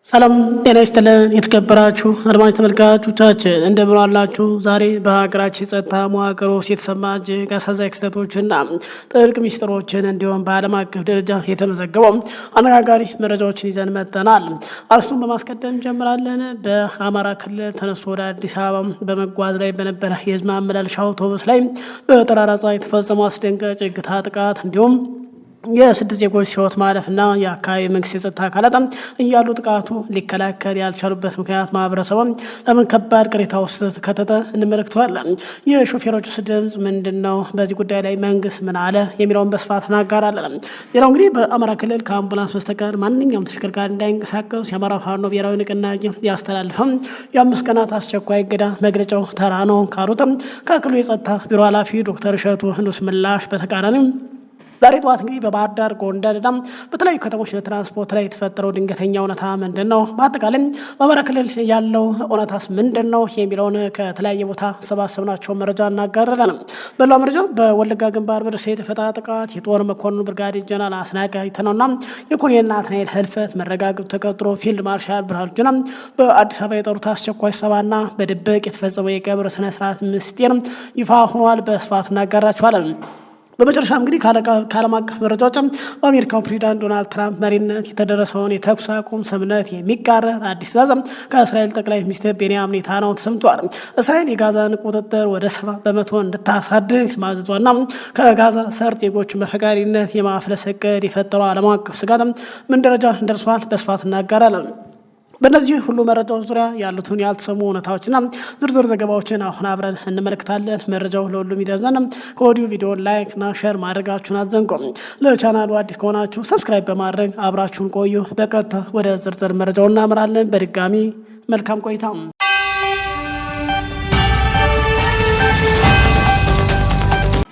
ሰላም ጤና ይስጥልን የተከበራችሁ አድማጭ ተመልካቾቻችን እንደምን አላችሁ? ዛሬ በሀገራችን ጸጥታ መዋቅር ውስጥ የተሰማ እጅግ አሳዛኝ ክስተቶችና ጥልቅ ሚስጥሮችን እንዲሁም በዓለም አቀፍ ደረጃ የተመዘገበው አነጋጋሪ መረጃዎችን ይዘን መጥተናል። አርስቱን በማስቀደም እንጀምራለን። በአማራ ክልል ተነስቶ ወደ አዲስ አበባ በመጓዝ ላይ በነበረ የህዝብ ማመላለሻ አውቶቡስ ላይ በጠራራ ፀሐይ የተፈጸመው አስደንጋጭ እገታ፣ ጥቃት እንዲሁም የስድስት ዜጎች ህይወት ማለፍና የአካባቢ መንግስት የጸጥታ አካላት እያሉ ጥቃቱ ሊከላከል ያልቻሉበት ምክንያት ማህበረሰቡ ለምን ከባድ ቅሬታ ውስጥ ከተተ እንመለከተዋለን። የሾፌሮቹ ድምፅ ምንድን ነው? በዚህ ጉዳይ ላይ መንግስት ምን አለ የሚለውን በስፋት እናጋራለን። ሌላው እንግዲህ በአማራ ክልል ከአምቡላንስ በስተቀር ማንኛውም ተሽከርካሪ እንዳይንቀሳቀስ የአማራ ፋኖ ብሔራዊ ንቅናቄ ያስተላልፈም የ5 ቀናት አስቸኳይ እገዳ መግለጫው ተራ ነው ካሉትም ከክልሉ የጸጥታ ቢሮ ኃላፊ ዶክተር እሸቱ ህንዱስ ምላሽ በተቃራኒ ዛሬ ጠዋት እንግዲህ በባህር ዳር፣ ጎንደርና በተለያዩ ከተሞች በትራንስፖርት ላይ የተፈጠረው ድንገተኛ እውነታ ምንድን ነው? በአጠቃላይ በአማራ ክልል ያለው እውነታስ ምንድን ነው የሚለውን ከተለያየ ቦታ ሰባሰብናቸው መረጃ እናጋራለን። በሌላው መረጃ በወለጋ ግንባር በደረሰ የደፈጣ ጥቃት የጦር መኮንኑ ብርጋዴር ጀነራል አስናቀ አይተነውና የኮሎኔል ናትናኤል ህልፈት መረጋገጡ ተቀጥሮ ፊልድ ማርሻል ብርሃኑ ጁላ በአዲስ አበባ የጠሩት አስቸኳይ ስብሰባና በድብቅ የተፈጸመው የቀብር ስነስርዓት ምስጢር ይፋ ሆኗል። በስፋት እናጋራቸዋለን። በመጨረሻም እንግዲህ ከዓለም አቀፍ መረጃዎችም በአሜሪካው ፕሬዚዳንት ዶናልድ ትራምፕ መሪነት የተደረሰውን የተኩስ አቁም ስምምነት የሚቃረን አዲስ ትዕዛዝ ከእስራኤል ጠቅላይ ሚኒስትር ቤንያሚን ኔታንያሁ ተሰምቷል። እስራኤል የጋዛን ቁጥጥር ወደ 70% እንድታሳድግ ማዘዟና ከጋዛ ሰርጥ ዜጎችን በፈቃደኝነት የማፍለስ እቅድ የፈጠረው ዓለም አቀፍ ስጋት ምን ደረጃ እንደርሷል? በስፋት እናጋራለን። በእነዚህ ሁሉ መረጃዎች ዙሪያ ያሉትን ያልተሰሙ እውነታዎችና ዝርዝር ዘገባዎችን አሁን አብረን እንመለከታለን። መረጃው ለሁሉም ይደርሰን ከወዲሁ ቪዲዮን ላይክና ሼር ማድረጋችሁን አትዘንጉ። ለቻናሉ አዲስ ከሆናችሁ ሰብስክራይብ በማድረግ አብራችሁን ቆዩ። በቀጥታ ወደ ዝርዝር መረጃው እናምራለን። በድጋሚ መልካም ቆይታ።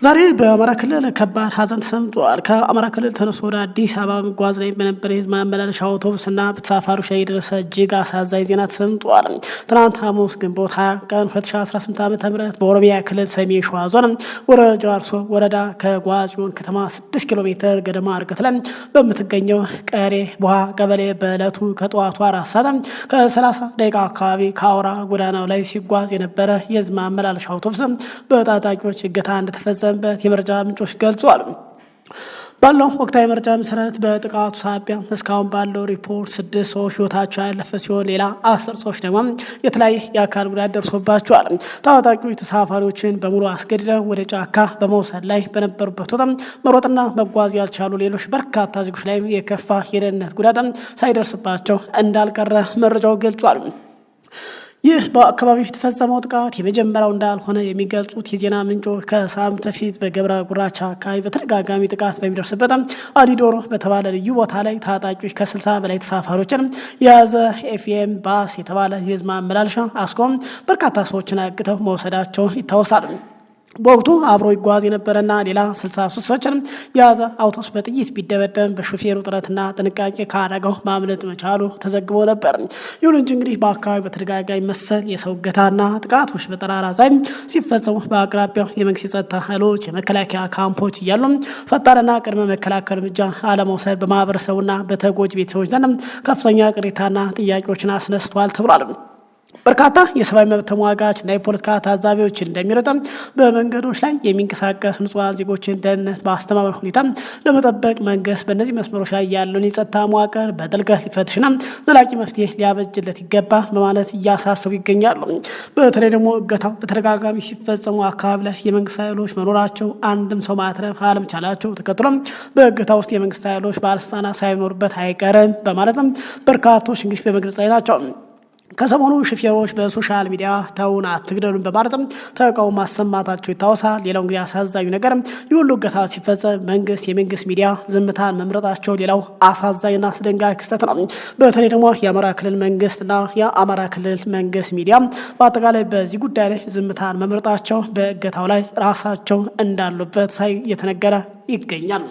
ዛሬ በአማራ ክልል ከባድ ሀዘን ተሰምቷል። ከአማራ ክልል ተነስቶ ወደ አዲስ አበባ መጓዝ ላይ በነበረ የህዝብ ማመላለሻ አውቶቡስና በተሳፋሪዎች ላይ የደረሰ እጅግ አሳዛኝ ዜና ተሰምቷል። ትናንት ሐሙስ ግንቦት 20 ቀን 2018 ዓ.ም በኦሮሚያ ክልል ሰሜን ሸዋ ዞን ወረዳ ጃርሶ ወረዳ ከጓዝዮን ከተማ 6 ኪሎ ሜትር ገደማ ርቀት ላይ በምትገኘው ቀሬ ቡሃ ቀበሌ በዕለቱ ከጠዋቱ 4 ሰዓት ከ30 ደቂቃ አካባቢ ከአውራ ጎዳናው ላይ ሲጓዝ የነበረ የህዝብ ማመላለሻ አውቶቡስ በታጣቂዎች እገታ እንደተፈጸመ የመረጃ ምንጮች ገልጿል። ባለው ወቅታዊ መረጃ መሰረት በጥቃቱ ሳቢያ እስካሁን ባለው ሪፖርት 6 ሰዎች ህይወታቸው ያለፈ ሲሆን ሌላ 10 ሰዎች ደግሞ የተለያየ የአካል ጉዳት ደርሶባቸዋል። ታጣቂዎች ተሳፋሪዎችን በሙሉ አስገድደው ወደ ጫካ በመውሰድ ላይ በነበሩበት ወቅት መሮጥና መጓዝ ያልቻሉ ሌሎች በርካታ ዜጎች ላይ የከፋ የደህንነት ጉዳት ሳይደርስባቸው እንዳልቀረ መረጃው ገልጿል። ይህ በአካባቢው የተፈጸመው ጥቃት የመጀመሪያው እንዳልሆነ የሚገልጹት የዜና ምንጮች ከሳምንት በፊት በገብረ ጉራቻ አካባቢ በተደጋጋሚ ጥቃት በሚደርስበት አዲዶሮ በተባለ ልዩ ቦታ ላይ ታጣቂዎች ከ60 በላይ ተሳፋሪዎችን የያዘ ኤፍኤም ባስ የተባለ የህዝብ ማመላለሻ አስቆም በርካታ ሰዎችን አግተው መውሰዳቸው ይታወሳል። በወቅቱ አብሮ ይጓዝ የነበረና ሌላ 63 ሰዎችን የያዘ አውቶቡስ በጥይት ቢደበደም በሹፌሩ ጥረትና ጥንቃቄ ከአደጋው ማምለጥ መቻሉ ተዘግቦ ነበር። ይሁን እንጂ እንግዲህ በአካባቢ በተደጋጋሚ መሰል የሰው እገታና ጥቃቶች በጠራራ ፀሐይ ሲፈጸሙ በአቅራቢያው የመንግስት የጸጥታ ኃይሎች የመከላከያ ካምፖች እያሉ ፈጣንና ቅድመ መከላከል እርምጃ አለመውሰድ በማህበረሰቡና በተጎጂ ቤተሰቦች ዘንድ ከፍተኛ ቅሬታና ጥያቄዎችን አስነስቷል ተብሏል። በርካታ የሰብአዊ መብት ተሟጋች እና የፖለቲካ ታዛቢዎች እንደሚረጠም በመንገዶች ላይ የሚንቀሳቀስ ንጹሃን ዜጎችን ደህንነት በአስተማማኝ ሁኔታ ለመጠበቅ መንግስት በእነዚህ መስመሮች ላይ ያለውን የጸጥታ መዋቅር በጥልቀት ሊፈትሽና ዘላቂ መፍትሄ ሊያበጅለት ይገባል በማለት እያሳሰቡ ይገኛሉ። በተለይ ደግሞ እገታው በተደጋጋሚ ሲፈጸሙ አካባቢ ላይ የመንግስት ኃይሎች መኖራቸው አንድም ሰው ማትረፍ አለመቻላቸው ተከትሎም በእገታ ውስጥ የመንግስት ኃይሎች ባለስልጣናት ሳይኖሩበት አይቀርም በማለትም በርካቶች እንግዲህ በመግለጽ ላይ ናቸው። ከሰሞኑ ሹፌሮች በሶሻል ሚዲያ ተውን አትግደሉን በማለትም ተቃውሞ ማሰማታቸው ይታወሳል። ሌላው እንግዲህ አሳዛኙ ነገር የሁሉ እገታ ሲፈጸም የመንግስት ሚዲያ ዝምታን መምረጣቸው ሌላው አሳዛኝና አስደንጋጭ ክስተት ነው። በተለይ ደግሞ የአማራ ክልል መንግስትና የአማራ ክልል መንግስት ሚዲያ በአጠቃላይ በዚህ ጉዳይ ላይ ዝምታን መምረጣቸው በእገታው ላይ ራሳቸው እንዳሉበት ሳይ እየተነገረ ይገኛል።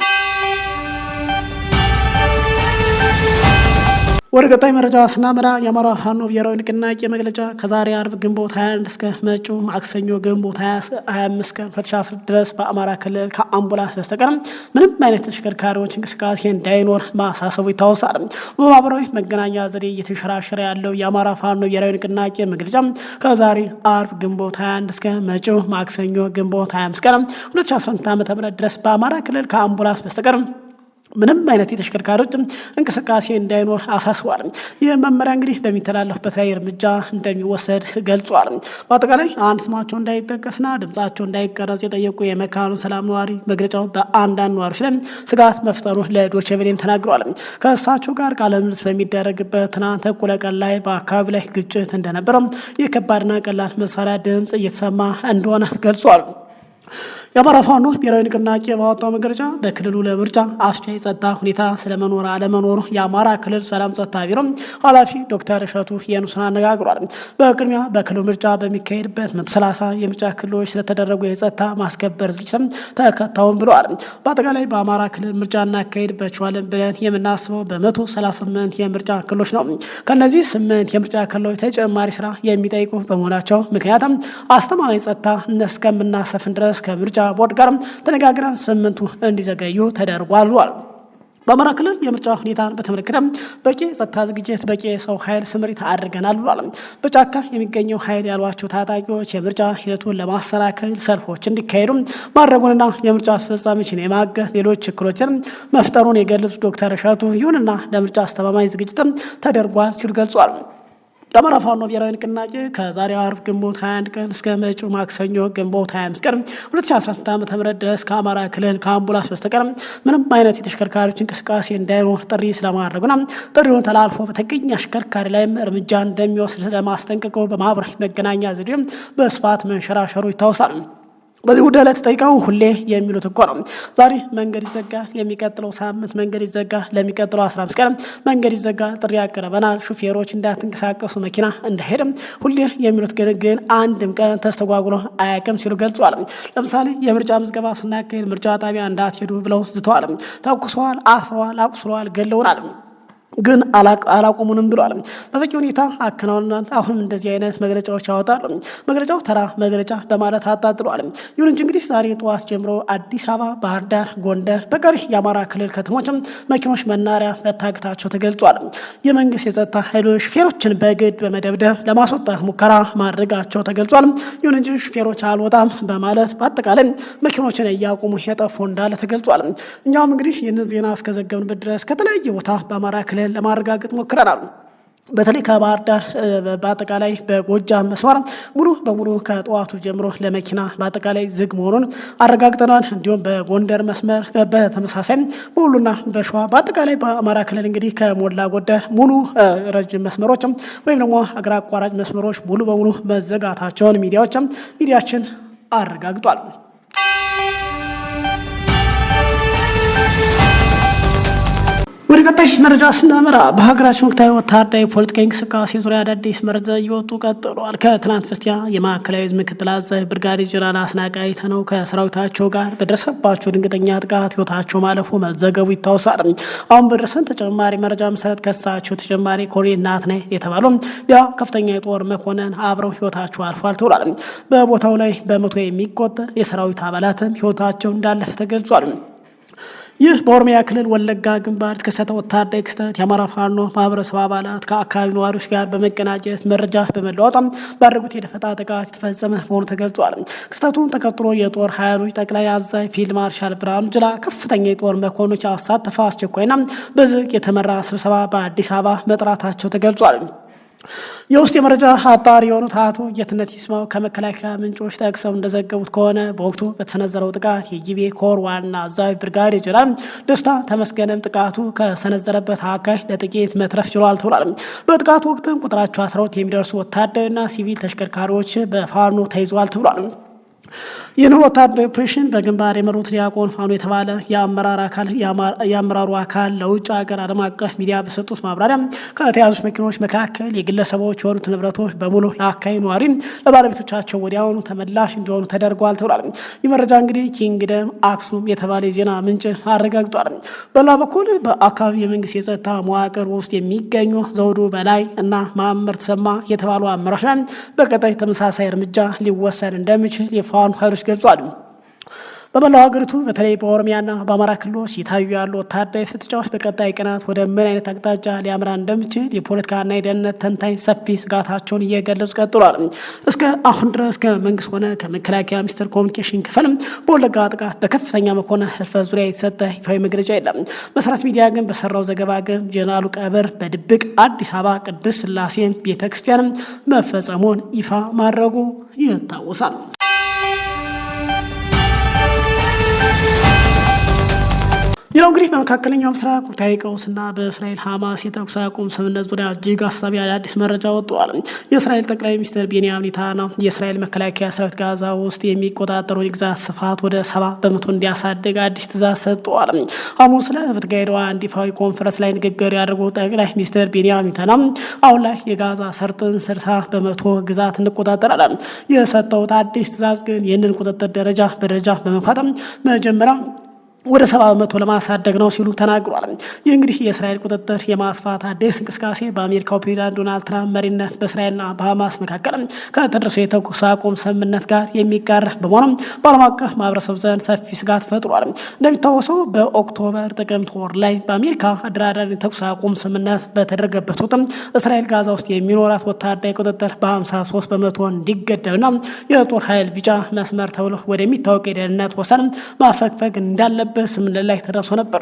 ወደ ቀጣይ መረጃ ስናመራ የአማራ ፋኖ ብሔራዊ ንቅናቄ መግለጫ ከዛሬ አርብ ግንቦት 21 እስከ መጪው ማክሰኞ ግንቦት 25 ቀን 2010 ድረስ በአማራ ክልል ከአምቡላንስ በስተቀር ምንም አይነት ተሽከርካሪዎች እንቅስቃሴ እንዳይኖር ማሳሰቡ ይታወሳል። በማህበራዊ መገናኛ ዘዴ እየተንሸራሸረ ያለው የአማራ ፋኖ ብሔራዊ ንቅናቄ መግለጫ ከዛሬ አርብ ግንቦት 21 እስከ መጪው ማክሰኞ ግንቦት 25 ቀን 2012 ዓ.ም ድረስ በአማራ ክልል ከአምቡላንስ በስተቀር ምንም አይነት የተሽከርካሪዎች እንቅስቃሴ እንዳይኖር አሳስቧል። ይህ መመሪያ እንግዲህ በሚተላለፍበት ላይ እርምጃ እንደሚወሰድ ገልጿል። በአጠቃላይ አንድ ስማቸው እንዳይጠቀስና ድምጻቸው እንዳይቀረጽ የጠየቁ የመካነ ሰላም ነዋሪ መግለጫው በአንዳንድ ነዋሪዎች ላይ ስጋት መፍጠሩ ለዶይቼ ቬለ ተናግረዋል። ከእሳቸው ጋር ቃለ ምልልስ በሚደረግበት ትናንት እኩለ ቀን ላይ በአካባቢ ላይ ግጭት እንደነበረ የከባድና ቀላል መሳሪያ ድምጽ እየተሰማ እንደሆነ ገልጿል። የአማራ ፋኖ ብሔራዊ ንቅናቄ ባወጣው መግለጫ በክልሉ ለምርጫ አስቻይ ጸጥታ ሁኔታ ስለመኖር አለመኖሩ የአማራ ክልል ሰላም ጸጥታ ቢሮ ኃላፊ ዶክተር እሸቱ የኑስን አነጋግሯል። በቅድሚያ በክልሉ ምርጫ በሚካሄድበት 130 የምርጫ ክልሎች ስለተደረጉ የጸጥታ ማስከበር ዝግጅትም ተከታዩም ብለዋል። በአጠቃላይ በአማራ ክልል ምርጫ እናካሄድባቸዋለን ብለን የምናስበው በ138 የምርጫ ክልሎች ነው። ከነዚህ 8 የምርጫ ክልሎች ተጨማሪ ስራ የሚጠይቁ በመሆናቸው ምክንያቱም አስተማማኝ ጸጥታ እስከምናሰፍን ድረስ ከምርጫ ቦርድ ጋር ተነጋግረን 8ቱ እንዲዘገዩ ተደርጓል። በአማራ ክልል የምርጫ ሁኔታን በተመለከተ በቂ ጸጥታ ዝግጅት፣ በቂ ሰው ኃይል ስምሪት አድርገናል ብሏል። በጫካ የሚገኘው ኃይል ያሏቸው ታጣቂዎች የምርጫ ሂደቱን ለማሰናከል ሰልፎች እንዲካሄዱ ማድረጉንና የምርጫ አስፈጻሚዎችን የማገት ሌሎች እክሎችን መፍጠሩን የገለጹት ዶክተር እሸቱ ይሁንና ለምርጫ አስተማማኝ ዝግጅት ተደርጓል ሲሉ ገልጿል። የአማራ ፋኖ ብሔራዊ ንቅናቄ ከዛሬ አርብ ግንቦት 21 ቀን እስከ መጪው ማክሰኞ ግንቦት 25 ቀን 2018 ዓ.ም ድረስ ከአማራ ክልል ከአምቡላንስ በስተቀር ምንም አይነት የተሽከርካሪዎች እንቅስቃሴ እንዳይኖር ጥሪ ስለማድረጉና ጥሪውን ተላልፎ በተገኘ አሽከርካሪ ላይም እርምጃ እንደሚወስድ ስለማስጠንቀቁ በማህበራዊ መገናኛ ዘዴ በስፋት መንሸራሸሩ ይታወሳል። በዚህ ጉዳይ ላይ ተጠይቀው ሁሌ የሚሉት እኮ ነው። ዛሬ መንገድ ይዘጋ፣ የሚቀጥለው ሳምንት መንገድ ይዘጋ፣ ለሚቀጥለው 15 ቀን መንገድ ይዘጋ፣ ጥሪ ያቀርበናል፣ ሹፌሮች እንዳትንቀሳቀሱ፣ መኪና እንዳይሄድም ሁሌ የሚሉት ግን አንድም ቀን ተስተጓጉሎ አያውቅም ሲሉ ገልጿል። ለምሳሌ የምርጫ ምዝገባ ስናካሄድ ምርጫ ጣቢያ እንዳትሄዱ ብለው ዝተዋል። ተኩሰዋል፣ አስረዋል፣ አቁስለዋል፣ ገለውናል ግን አላቆሙንም ብሏል። በበቂ ሁኔታ አከናውናል። አሁንም እንደዚህ አይነት መግለጫዎች ያወጣሉ። መግለጫው ተራ መግለጫ በማለት አጣጥሏል። ይሁን እንጂ እንግዲህ ዛሬ ጠዋት ጀምሮ አዲስ አበባ፣ ባህር ዳር፣ ጎንደር በቀሪ የአማራ ክልል ከተሞችም መኪኖች መናሪያ መታገታቸው ተገልጿል። የመንግስት የጸጥታ ኃይሎች ሹፌሮችን በግድ በመደብደብ ለማስወጣት ሙከራ ማድረጋቸው ተገልጿል። ይሁን እንጂ ሹፌሮች አልወጣም በማለት በአጠቃላይ መኪኖችን እያቆሙ የጠፉ እንዳለ ተገልጿል። እኛውም እንግዲህ ይህንን ዜና እስከዘገብንበት ድረስ ከተለያየ ቦታ በአማራ ክልል ለማረጋገጥ ሞክረናል። በተለይ ከባህር ዳር በአጠቃላይ በጎጃም መስመር ሙሉ በሙሉ ከጠዋቱ ጀምሮ ለመኪና በአጠቃላይ ዝግ መሆኑን አረጋግጠናል። እንዲሁም በጎንደር መስመር በተመሳሳይ በሁሉና በሸዋ በአጠቃላይ በአማራ ክልል እንግዲህ ከሞላ ጎደል ሙሉ ረጅም መስመሮች ወይም ደግሞ አገር አቋራጭ መስመሮች ሙሉ በሙሉ መዘጋታቸውን ሚዲያችን አረጋግጧል። ወደ ቀጣይ መረጃ ስናመራ በሀገራችን ወቅታዊ ወታደራዊ ፖለቲካዊ እንቅስቃሴ ዙሪያ አዳዲስ መረጃ እየወጡ ቀጥሏል። ከትናንት በስቲያ የማዕከላዊ ዕዝ ምክትል አዛዥ ብርጋዴር ጄኔራል አስናቀ አይተነው ከሰራዊታቸው ጋር በደረሰባቸው ድንገተኛ ጥቃት ህይወታቸው ማለፉ መዘገቡ ይታወሳል። አሁን በደረሰን ተጨማሪ መረጃ መሰረት ከሳቸው ተጨማሪ ኮሎኔል ናትናኤል የተባሉ ሌላ ከፍተኛ የጦር መኮንን አብረው ህይወታቸው አልፏል ተብሏል። በቦታው ላይ በመቶ የሚቆጠር የሰራዊት አባላትም ህይወታቸው እንዳለፈ ተገልጿል። ይህ በኦሮሚያ ክልል ወለጋ ግንባር የተከሰተው ወታደራዊ ክስተት የአማራ ፋኖ ማህበረሰብ አባላት ከአካባቢ ነዋሪዎች ጋር በመቀናጀት መረጃ በመለዋወጥ ባደረጉት የደፈጣ ጥቃት የተፈጸመ መሆኑ ተገልጿል። ክስተቱን ተከትሎ የጦር ኃይሎች ጠቅላይ አዛዥ ፊልድ ማርሻል ብርሃኑ ጁላ ከፍተኛ የጦር መኮንኖች ያሳተፈ አስቸኳይና በዝግ የተመራ ስብሰባ በአዲስ አበባ መጥራታቸው ተገልጿል። የውስጥ የመረጃ አጣሪ የሆኑት አቶ ጌትነት ይስማው ከመከላከያ ምንጮች ጠቅሰው እንደዘገቡት ከሆነ በወቅቱ በተሰነዘረው ጥቃት የጊቤ ኮር ዋና አዛዥ ብርጋዴር ጄኔራል ደስታ ተመስገንም ጥቃቱ ከሰነዘረበት አካባቢ ለጥቂት መትረፍ ችሏል ተብሏል። በጥቃቱ ወቅትም ቁጥራቸው 12 የሚደርሱ ወታደርና ሲቪል ተሽከርካሪዎች በፋኖ ተይዘዋል ተብሏል። ይህን ወታደራዊ ኦፕሬሽን በግንባር የመሩት ዲያቆን ፋኖ የተባለ የአመራሩ አካል ለውጭ ሀገር ዓለም አቀፍ ሚዲያ በሰጡት ማብራሪያ ከተያዙት መኪኖች መካከል የግለሰቦች የሆኑት ንብረቶች በሙሉ ለአካባቢ ነዋሪ ለባለቤቶቻቸው ወዲያውኑ ተመላሽ እንዲሆኑ ተደርጓል ተብሏል። ይህ መረጃ እንግዲህ ኪንግደም አክሱም የተባለ የዜና ምንጭ አረጋግጧል። በሌላ በኩል በአካባቢ የመንግስት የጸጥታ መዋቅር ውስጥ የሚገኙ ዘውዱ በላይ እና ማመር ተሰማ የተባሉ አመራሮች ላይ በቀጣይ ተመሳሳይ እርምጃ ሊወሰድ እንደሚችል የፋኖ ኃይሎች ገልጿል። በመላው ሀገሪቱ በተለይ በኦሮሚያና በአማራ ክልሎች የታዩ ያሉ ወታደራዊ ፍጥጫዎች በቀጣይ ቀናት ወደ ምን አይነት አቅጣጫ ሊያምራ እንደሚችል የፖለቲካና የደህንነት ተንታኝ ሰፊ ስጋታቸውን እየገለጹ ቀጥሏል። እስከ አሁን ድረስ ከመንግስት ሆነ ከመከላከያ ሚኒስቴር ኮሚኒኬሽን ክፍል በወለጋ ጥቃት በከፍተኛ መኮንን ህልፈት ዙሪያ የተሰጠ ይፋዊ መግለጫ የለም። መሰረት ሚዲያ ግን በሰራው ዘገባ ግን ጀነራሉ ቀብር በድብቅ አዲስ አበባ ቅድስት ስላሴ ቤተክርስቲያን መፈጸሙን ይፋ ማድረጉ ይታወሳል። ሌላው እንግዲህ በመካከለኛው ምስራቅ ወቅታዊ ቀውስና በእስራኤል ሐማስ የተኩስ አቁም ስምምነት ዙሪያ እጅግ አሳቢ አዲስ መረጃ ወጥቷል። የእስራኤል ጠቅላይ ሚኒስትር ቤንያሚን ኔታንያሁ የእስራኤል መከላከያ ሰራዊት ጋዛ ውስጥ የሚቆጣጠረውን የግዛት ስፋት ወደ 70% እንዲያሳድግ አዲስ ትዕዛዝ ሰጥተዋል። ሐሙስ ዕለት በተካሄደው አንድ ይፋዊ ኮንፈረንስ ላይ ንግግር ያደረጉት ጠቅላይ ሚኒስትር ቤንያሚን ኔታንያሁ አሁን ላይ የጋዛ ሰርጥን 60% ግዛት እንቆጣጠራለን። የሰጠውት አዲስ ትዕዛዝ ግን ይህንን ቁጥጥር ደረጃ በደረጃ በመፋጠም መጀመሪያ ወደ 70% ለማሳደግ ነው ሲሉ ተናግሯል። ይህ እንግዲህ የእስራኤል ቁጥጥር የማስፋት አዲስ እንቅስቃሴ በአሜሪካው ፕሬዚዳንት ዶናልድ ትራምፕ መሪነት በእስራኤልና በሐማስ መካከል ከተደረሰው የተኩስ አቁም ስምምነት ጋር የሚጋራ በመሆኑ በዓለም አቀፍ ማህበረሰብ ዘንድ ሰፊ ስጋት ፈጥሯል። እንደሚታወሰው በኦክቶበር ጥቅምት ወር ላይ በአሜሪካ አደራዳሪ የተኩስ አቁም ስምምነት በተደረገበት ወቅት እስራኤል ጋዛ ውስጥ የሚኖራት ወታደራዊ ቁጥጥር በ53% እንዲገደብና የጦር ኃይል ቢጫ መስመር ተብሎ ወደሚታወቅ የደህንነት ወሰን ማፈግፈግ እንዳለበት በስምምነት ላይ ተደርሶ ነበር።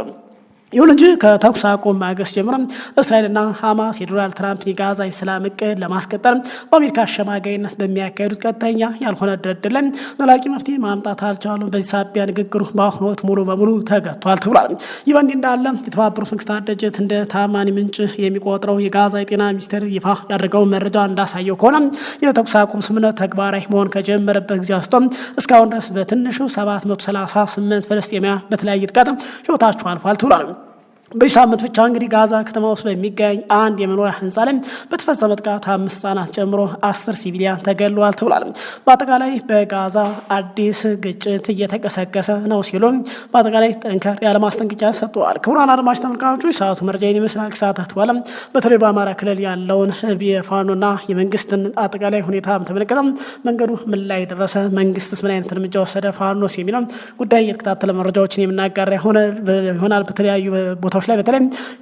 ይሁን እንጂ ከተኩስ አቁም ማግስት ጀምሮ እስራኤልና ሐማስ የዶናልድ ትራምፕ የጋዛ የሰላም እቅድ ለማስቀጠል በአሜሪካ አሸማጋይነት በሚያካሄዱት ቀጥተኛ ያልሆነ ድርድር ላይ ዘላቂ መፍትሄ ማምጣት አልቻሉም። በዚህ ሳቢያ ንግግሩ በአሁኑ ወቅት ሙሉ በሙሉ ተገቷል ተብሏል። ይህ በእንዲህ እንዳለ የተባበሩት መንግስታት ድርጅት እንደ ታማኝ ምንጭ የሚቆጥረው የጋዛ የጤና ሚኒስቴር ይፋ ያደረገው መረጃ እንዳሳየው ከሆነ የተኩስ አቁም ስምምነት ተግባራዊ መሆን ከጀመረበት ጊዜ አንስቶ እስካሁን ድረስ በትንሹ 738 ፍልስጤማውያን በተለያየ ጥቃት ህይወታቸው አልፏል ተብሏል። በዚህ ሳምንት ብቻ እንግዲህ ጋዛ ከተማ ውስጥ በሚገኝ አንድ የመኖሪያ ህንፃ ላይ በተፈጸመ ጥቃት 5 ህጻናት ጨምሮ 10 ሲቪሊያን ተገድለዋል ተብሏል። በአጠቃላይ በጋዛ አዲስ ግጭት እየተቀሰቀሰ ነው ሲሉ በአጠቃላይ ጠንከር ያለ ማስጠንቀቂያ ሰጥተዋል። ክቡራን አድማጭ ተመልካቾች ሰዓቱ መረጃ ይመስላል። ሰዓታት በኋላ በተለይ በአማራ ክልል ያለውን የፋኖና የመንግስትን አጠቃላይ ሁኔታ ተመለከተ። መንገዱ ምን ላይ ደረሰ፣ መንግስትስ ምን አይነት እርምጃ ወሰደ፣ ፋኖስ የሚለው ጉዳይ የተከታተለ መረጃዎችን የምናጋራ ይሆናል። በተለያዩ ቦታዎች ላይ በተለይ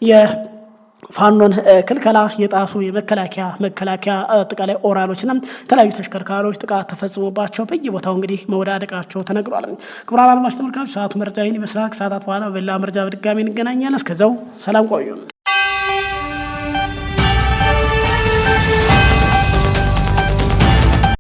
የፋኖን ክልከላ የጣሱ የመከላከያ አጠቃላይ ኦራሎችና የተለያዩ ተሽከርካሪዎች ጥቃት ተፈጽሞባቸው በየቦታው እንግዲህ መወዳደቃቸው ተነግሯል። ክቡራን አድማጭ ተመልካቾች ሰዓቱ መረጃ ይህን ይመስላል። ከሰዓታት በኋላ በሌላ መረጃ በድጋሚ እንገናኛለን። እስከዛው ሰላም ቆዩ።